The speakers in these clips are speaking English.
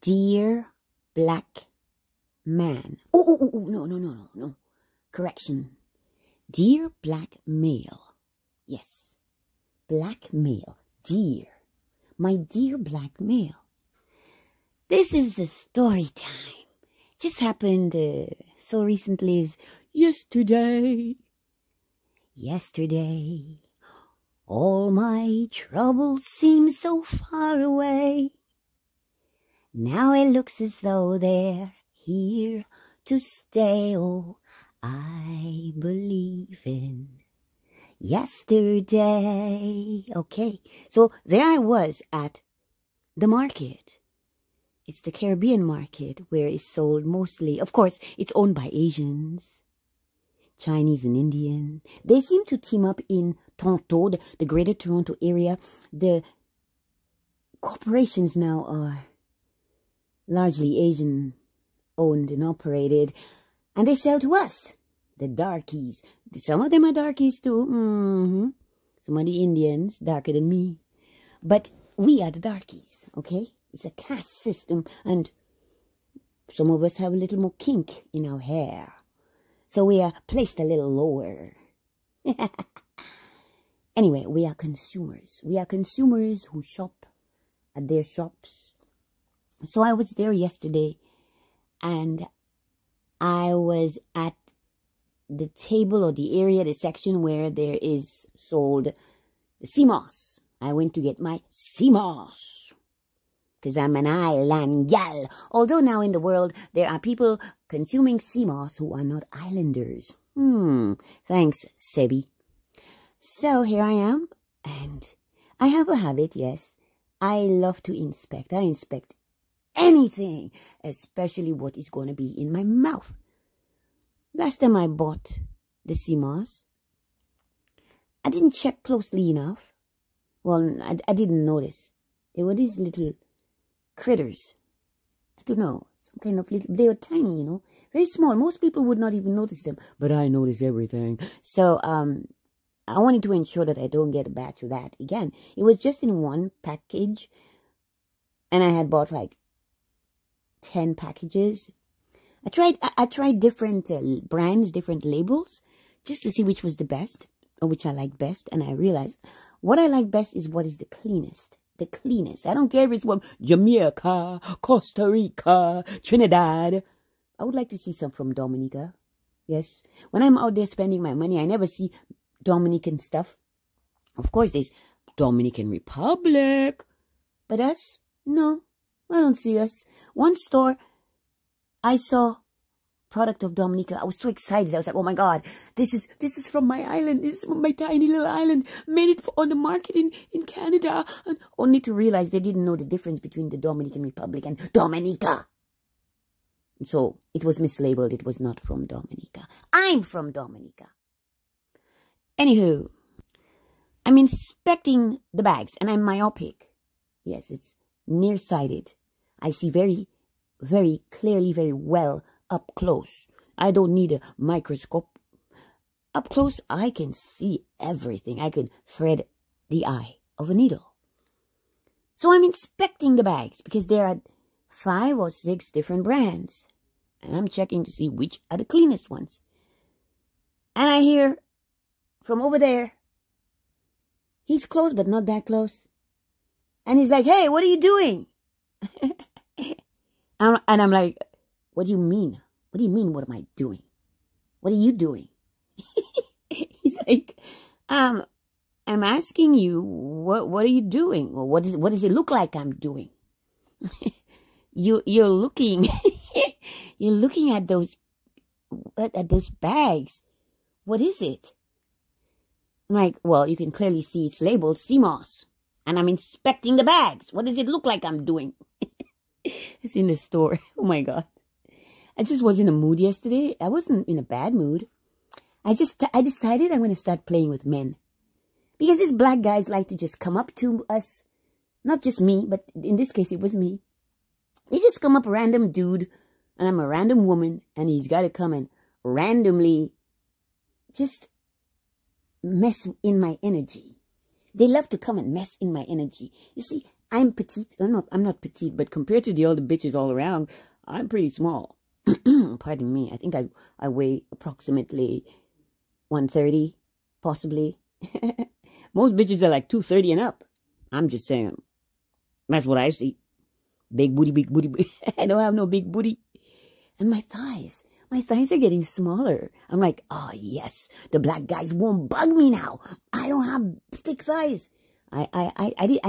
Dear Black Man. Oh, no. Correction. Dear black male. Yes. Black male. Dear. My dear black male. This is a story time. Just happened so recently as yesterday. Yesterday. All my troubles seem so far away. Now it looks as though they're here to stay. Oh, I believe in yesterday. Okay, so there I was at the market. It's the Caribbean market where it's sold mostly. Of course, it's owned by Asians, Chinese and Indian. They seem to team up in Toronto, the greater Toronto area. The corporations now are largely Asian owned and operated, and they sell to us, the darkies. Some of them are darkies too. Some of the Indians darker than me, but we are the darkies. Okay, it's a caste system, and some of us have a little more kink in our hair, so we are placed a little lower. Anyway, we are consumers. We are consumers who shop at their shops. So I was there yesterday, and I was at the table or the area, the section where there is sold the sea moss. I went to get my sea moss because I'm an island gal. Although now in the world there are people consuming sea moss who are not islanders. Thanks, Sebi. So here I am, and I have a habit, yes. I love to inspect. I inspect anything, especially what is going to be in my mouth. Last time I bought the sea moss, I didn't check closely enough. Well, I didn't notice. There were these little critters. I don't know, some kind of little, they were tiny, you know, very small. Most people would not even notice them, but I notice everything. So, I wanted to ensure that I don't get a batch of that again. It was just in one package, and I had bought like 10 packages. I tried different brands, different labels, just to see which was the best, or which I like best, and I realized what I like best is what is the cleanest. The cleanest. I don't care if it's from Jamaica, Costa Rica, Trinidad. I would like to see some from Dominica. Yes. When I'm out there spending my money, I never see Dominican stuff. Of course, there's Dominican Republic. But us? No, I don't see us. One store, I saw product of Dominica. I was so excited. I was like, oh my God, this is from my island. This is from my tiny little island. Made it on the market in Canada. And only to realize they didn't know the difference between the Dominican Republic and Dominica. So it was mislabeled. It was not from Dominica. I'm from Dominica. Anywho, I'm inspecting the bags, and I'm myopic. Yes, it's nearsighted. I see very, very clearly, very well up close. I don't need a microscope. Up close, I can see everything. I can thread the eye of a needle. So I'm inspecting the bags because there are 5 or 6 different brands. And I'm checking to see which are the cleanest ones. And I hear from over there, he's close, but not that close. And he's like, hey, what are you doing? And I'm like, what do you mean? What do you mean, what am I doing? What are you doing? He's like, I'm asking you, what are you doing? Or what does it look like I'm doing? You're looking, you're looking at those bags. What is it? I'm like, well, you can clearly see it's labeled sea moss. And I'm inspecting the bags. What does it look like I'm doing? It's in the store. Oh my God. I just was in a mood yesterday. I wasn't in a bad mood. I decided I'm going to start playing with men. Because these black guys like to just come up to us. Not just me, but in this case it was me. They just come up, a random dude, and I'm a random woman, and he's got to come and randomly just mess in my energy. They love to come and mess in my energy. You see, I'm petite. I'm not petite, but compared to the other bitches all around, I'm pretty small. Pardon me. I think I weigh approximately 130, possibly. Most bitches are like 230 and up. I'm just saying. That's what I see. Big booty, big booty. I don't have no big booty. And my thighs are getting smaller. I'm like, oh yes, the black guys won't bug me now. I don't have thick thighs. I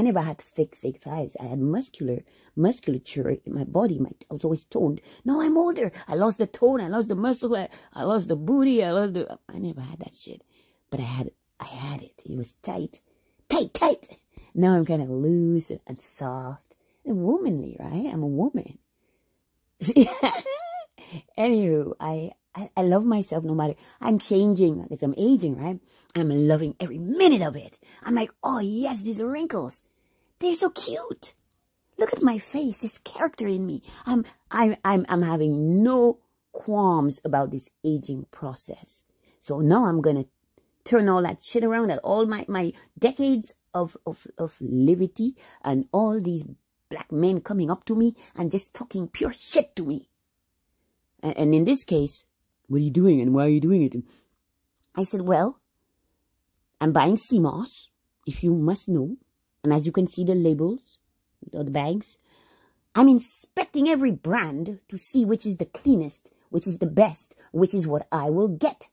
never had thick thighs. I had musculature in my body. I was always toned. Now I'm older. I lost the tone. I lost the muscle. I lost the booty. I never had that shit. But I had it. It was tight. Now I'm kind of loose and soft and womanly, right? I'm a woman. Anywho, I love myself no matter. I'm changing because I'm aging, right? I'm loving every minute of it. I'm like, oh yes, these wrinkles. They're so cute. Look at my face, this character in me. I'm having no qualms about this aging process. So now I'm gonna turn all that shit around, that all my decades of liberty and all these black men coming up to me and just talking pure shit to me. And in this case, what are you doing and why are you doing it? And I said, well, I'm buying CMOS, if you must know. And as you can see the labels, or the bags, I'm inspecting every brand to see which is the cleanest, which is the best, which is what I will get.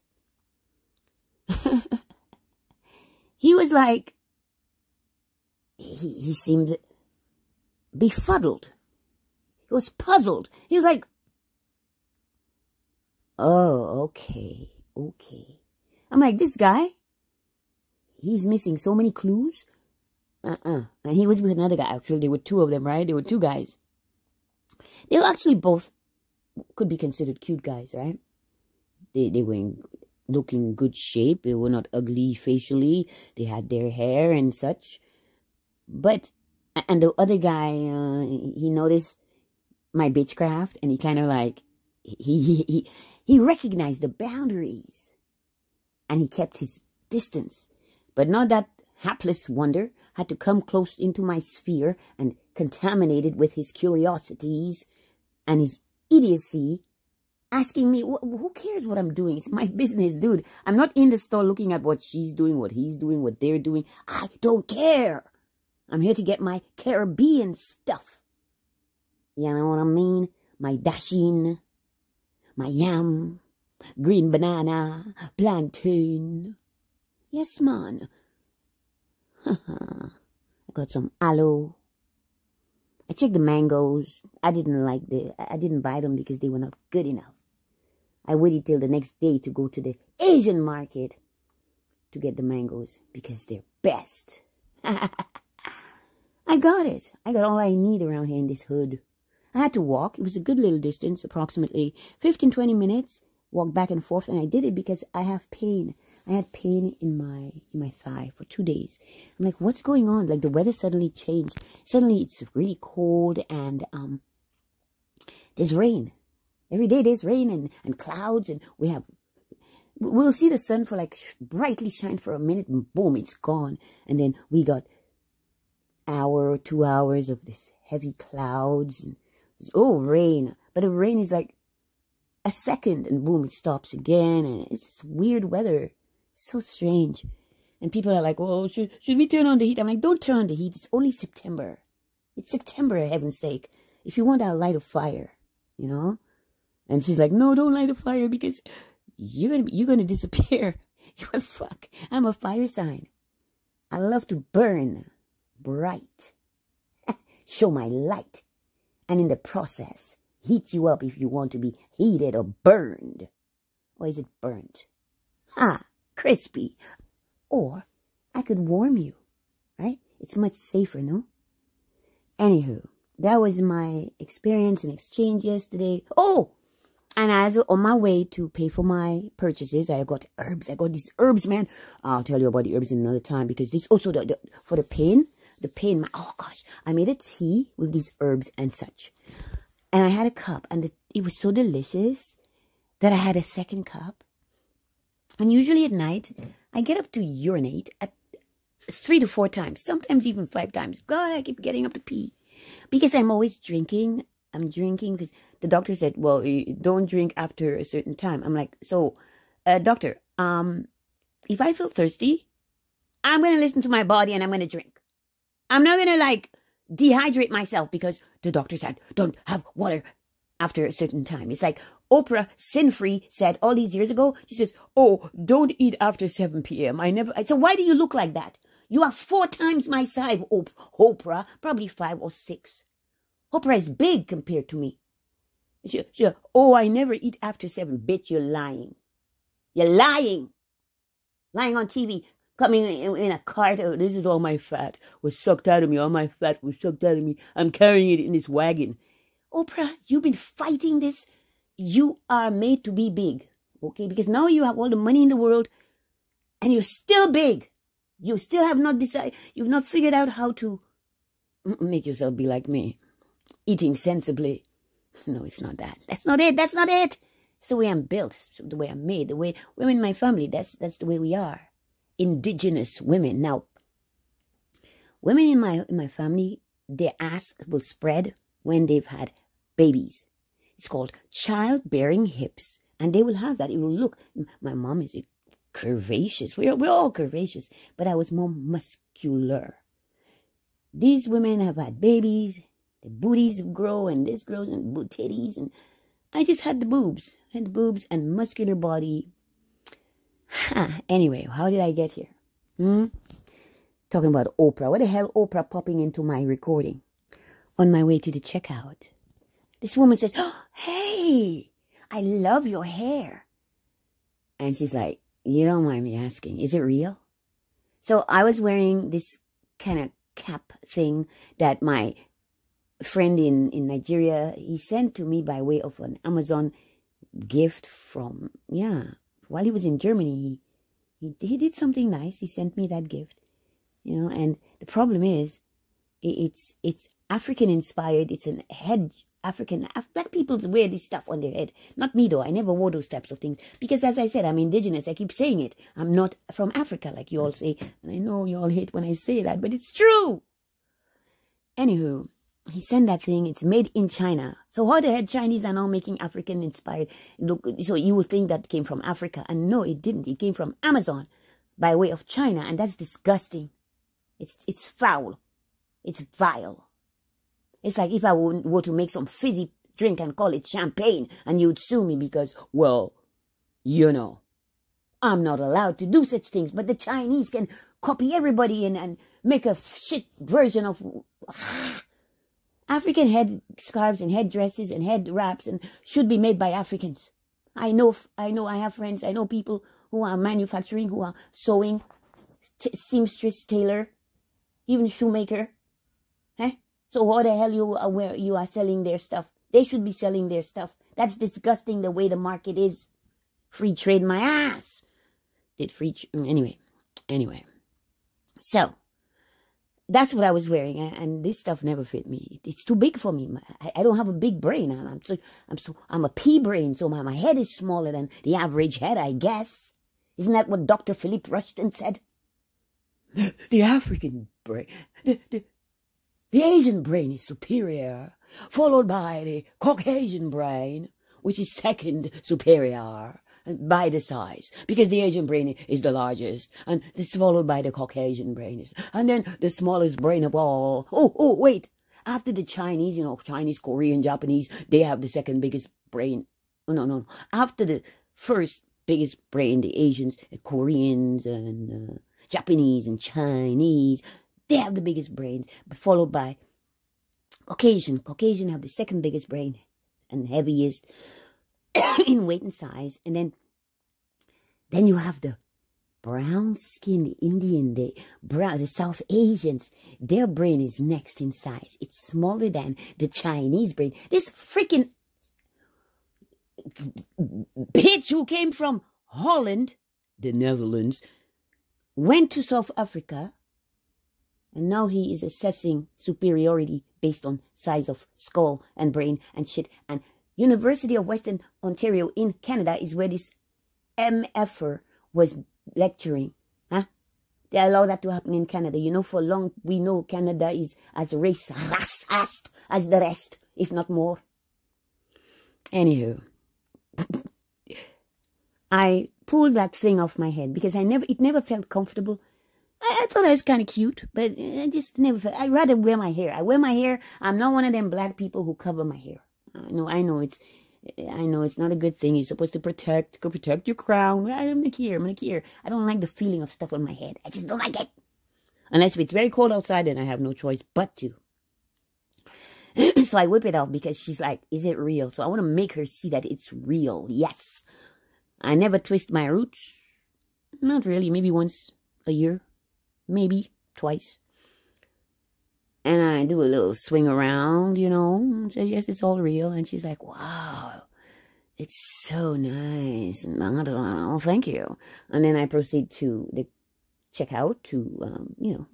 He was like, he seemed befuddled. He was puzzled. He was like, oh, okay. I'm like, this guy, he's missing so many clues. And he was with another guy. Actually, there were two of them, right? There were two guys. They were actually both, could be considered cute guys, right? They were looking good shape. They were not ugly facially. They had their hair and such. But, and the other guy, he noticed my bitchcraft, and he kind of like, he recognized the boundaries, and he kept his distance. But not that hapless wonder had to come close into my sphere and contaminate it with his curiosities and his idiocy, asking me, who cares what I'm doing? It's my business, dude. I'm not in the store looking at what she's doing, what he's doing, what they're doing. I don't care. I'm here to get my Caribbean stuff. You know what I mean? My dasheen, my yam, green banana, plantain. Yes, man. I got some aloe. I checked the mangoes. I didn't buy them because they were not good enough. I waited till the next day to go to the Asian market to get the mangoes because they're best. I got it. I got all I need around here in this hood. I had to walk. It was a good little distance, approximately 15-20 minutes. Walk back and forth, and I did it because I have pain. I had pain in my thigh for 2 days. I'm like, what's going on? Like the weather suddenly changed. Suddenly it's really cold, and there's rain. Every day there's rain and clouds, and we'll see the sun for like brightly shine for a minute, and boom, it's gone. And then we got hour or 2 hours of this heavy clouds and rain. But the rain is like a second, and boom, it stops again, and it's just weird weather. So strange. And people are like, oh, should we turn on the heat? I'm like, don't turn on the heat. It's only September. It's September, for heaven's sake. If you want, I'll light a fire, you know? And she's like, no, don't light a fire because you're gonna disappear. Well, fuck. I'm a fire sign. I love to burn bright. Show my light. And in the process, heat you up if you want to be heated or burned. Or is it burnt? Crispy. Or I could warm you, right? It's much safer, no? Anywho, that was my experience and exchange yesterday. Oh, and as on my way to pay for my purchases, I got herbs. I got these herbs, man. I'll tell you about the herbs in another time because this also for the pain. Oh gosh, I made a tea with these herbs and such. And I had a cup, and it was so delicious that I had a second cup. And usually at night, I get up to urinate at 3 to 4 times, sometimes even 5 times. God, I keep getting up to pee. Because I'm always drinking. I'm drinking because the doctor said, well, you don't drink after a certain time. I'm like, so, doctor, if I feel thirsty, I'm going to listen to my body and I'm going to drink. I'm not going to, like, dehydrate myself because the doctor said, don't have water after a certain time. It's like Oprah, sin-free, said all these years ago. She says, oh, don't eat after 7 p.m. So why do you look like that? You are 4 times my size, Oprah, probably 5 or 6. Oprah is big compared to me. Oh, I never eat after 7. Bitch, you're lying. You're lying. Lying on TV, coming in a cart. Oh, this is all my fat was sucked out of me. All my fat was sucked out of me. I'm carrying it in this wagon. Oprah, you've been fighting this. You are made to be big, okay? Because now you have all the money in the world and you're still big. You still have not decided, you've not figured out how to make yourself be like me. Eating sensibly. No, it's not that. That's not it. That's not it. It's the way I'm built, the way I'm made, the way women in my family, that's the way we are. Indigenous women. Now, women in my family, their ass will spread when they've had babies. It's called childbearing hips. And they will have that. It will look, my mom is curvaceous. We're all curvaceous, but I was more muscular. These women have had babies, the booties grow, and this grows, and titties, and I just had the boobs. I had the boobs and muscular body. Anyway, how did I get here? Talking about Oprah. What the hell, Oprah popping into my recording? On my way to the checkout, this woman says, oh, hey, I love your hair. And she's like, you don't mind me asking, is it real? So I was wearing this kind of cap thing that my friend in Nigeria, he sent to me by way of an Amazon gift from, while he was in Germany, he did something nice. He sent me that gift, and the problem is, it's African inspired. It's an head black people wear this stuff on their head. Not me though. I never wore those types of things because, as I said, I'm indigenous. I keep saying it. I'm not from Africa like you all say. And I know you all hate when I say that, but it's true. Anywho, he sent that thing. It's made in China. So how the hell Chinese are now making African inspired? Look, so you would think that came from Africa. And no, it didn't. It came from Amazon by way of China. And that's disgusting. It's foul. It's vile. It's like if I were to make some fizzy drink and call it champagne, and you'd sue me because, well, I'm not allowed to do such things. But the Chinese can copy everybody and make a shit version of African head scarves and head dresses and head wraps and should be made by Africans. I know, I have friends, I know people who are manufacturing, who are sewing, seamstress, tailor, even shoemaker. So what the hell you are selling their stuff? They should be selling their stuff. That's disgusting the way the market is. Free trade my ass. Anyway. So that's what I was wearing, and this stuff never fit me. It's too big for me. I don't have a big brain. I'm a pea brain, so my head is smaller than the average head, I guess. Isn't that what Dr. Philippe Rushton said? The African brain, the Asian brain is superior, followed by the Caucasian brain, which is second superior by the size, because the Asian brain is the largest, and it's followed by the Caucasian brain, and then the smallest brain of all. Oh, wait. After the Chinese, Chinese, Korean, Japanese, they have the second biggest brain. No. After the first biggest brain, the Asians, the Koreans, and Japanese, and Chinese, they have the biggest brains, followed by Caucasian. Caucasian have the second biggest brain and heaviest in weight and size. And then you have the brown-skinned Indian, the South Asians. Their brain is next in size. It's smaller than the Chinese brain. This freaking bitch who came from Holland, the Netherlands, went to South Africa, and now he is assessing superiority based on size of skull and brain and shit. And University of Western Ontario in Canada is where this MFer was lecturing. They allow that to happen in Canada. You know, for long, we know Canada is as racist as the rest, if not more. Anywho, I pulled that thing off my head because it never felt comfortable. I thought I was kind of cute, but I just never felt. I'd rather wear my hair. I wear my hair. I'm not one of them black people who cover my hair. I know it's not a good thing. You're supposed to protect your crown. I'm gonna care. I don't like the feeling of stuff on my head. I just don't like it. Unless it's very cold outside, and I have no choice but to. So I whip it off because she's like, is it real? So I want to make her see that it's real. Yes. I never twist my roots. Not really. Maybe once a year. Maybe twice. And I do a little swing around, you know, and say, yes, it's all real. And she's like, wow, it's so nice. And I don't know, thank you. And then I proceed to the checkout to, you know,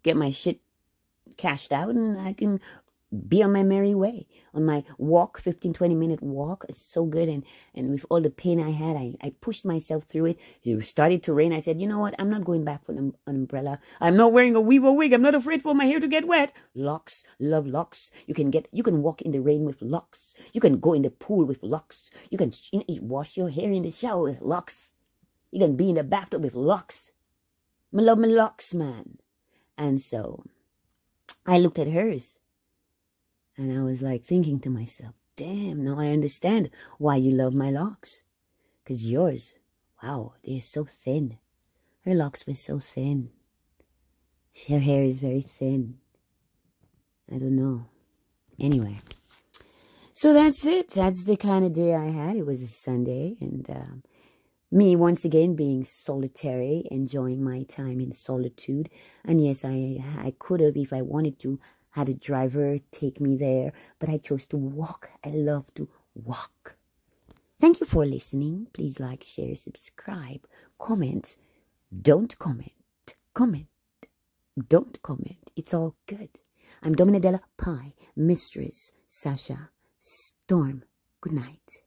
get my shit cashed out, and I can be on my merry way. On my walk, 15-20-minute walk, it's so good. And with all the pain I had, I pushed myself through it. It started to rain. I said, you know what? I'm not going back for an umbrella. I'm not wearing a weaver wig. I'm not afraid for my hair to get wet. Locks, love locks. You can walk in the rain with locks. You can go in the pool with locks. You can wash your hair in the shower with locks. You can be in the bathtub with locks. I love my locks, man. And so I looked at hers. And I was like thinking to myself, damn, now I understand why you love my locks. Because yours, wow, they're so thin. Her locks were so thin. Her hair is very thin. I don't know. Anyway. So that's it. That's the kind of day I had. It was a Sunday. And me once again being solitary, enjoying my time in solitude. And yes, I could have, if I wanted to, had a driver take me there, but I chose to walk. I love to walk. Thank you for listening. Please like, share, subscribe, comment. Don't comment. Comment. Don't comment. It's all good. I'm Dominadella Pie, Mistress Sasha Storm. Good night.